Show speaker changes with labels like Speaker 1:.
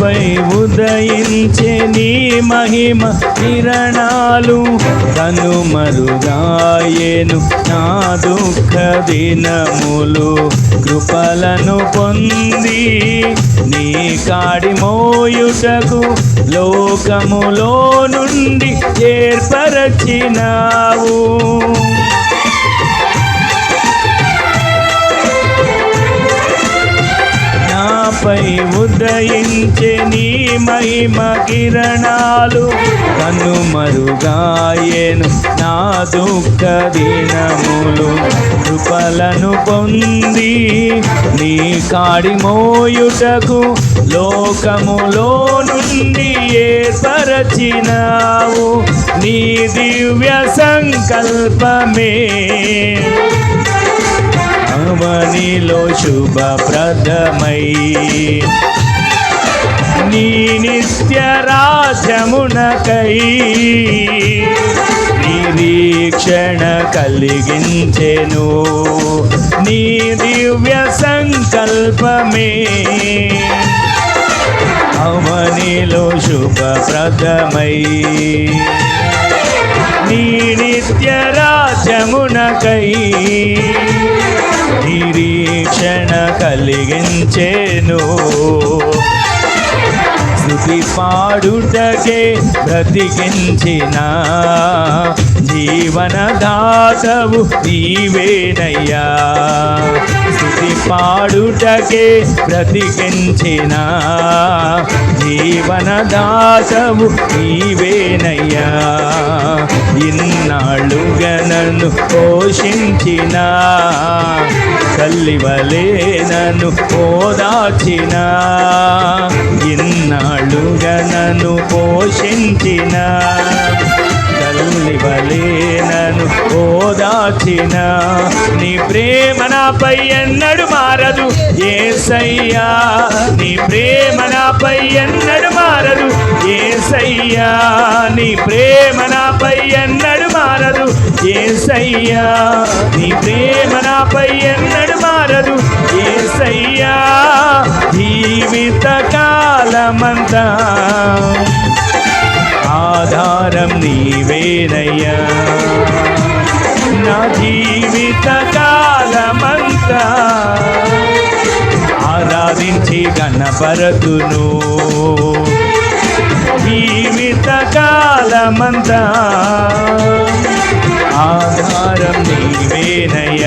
Speaker 1: నాపై ఉదయించే నీ మహిమ కిరణాలు కనుమరుగాయేను నా దుఃఖ దినములు. కృపలను పొంది నీ కాడి మోయుటకు లోకములో నుండి ఏర్పరచినావు. నాపై ఉదయించే నీ మహిమ కిరణాలు కనుమరుగాయేను నా దుఃఖ దినములు. కృపలను పొంది నీ కాడి మోయుటకు లోకములో నుండి ఏర్పరచినావు. నీ దివ్య సంకల్పమే అవనిలో శుభప్రదమై నీ నిత్య రాజ్యమునకై నిరీక్షణ కలిగించెను. నీ దివ్య సంకల్పమే అవనిలో శుభప్రదమై నీ నిత్య రాజ్యమునకై నిరీక్షణ కలిగించెను. స్తుతి పాడుటకే బ్రతికించిన జీవనదాతవు నీవేనయ్యా. స్తుతి పాడుటకే బ్రతికించిన జీవనదాతవు నీవేనయ్యా. ఇన్నాళ్ళుగా నన్ను పోషించిన తల్లివలే నన్ను ఓదార్చిన. ఇన్నాళ్ళుగా నన్ను పోషించిన తల్లివలే నన్ను ఓదార్చిన. నీ ప్రేమ నాపై ఎన్నడు మారదు యేసయ్యా. నీ ప్రేమ నాపై ఎన్నడు మారదు యేసయ్యా. నీ ప్రేమ నాపై ఎన్నడు మారదు యేసయ్యా. నీ ప్రేమ నాపై ఎన్నడు మారదు యేసయ్యా. జీవిత కాలమంతా ఆధారం నీవేనయ్యా. నా జీవిత కాలమంతా ఆరాధించి గణపరతును. జీవిత కాలమంతా ఆధారం నీవేనయ్యా.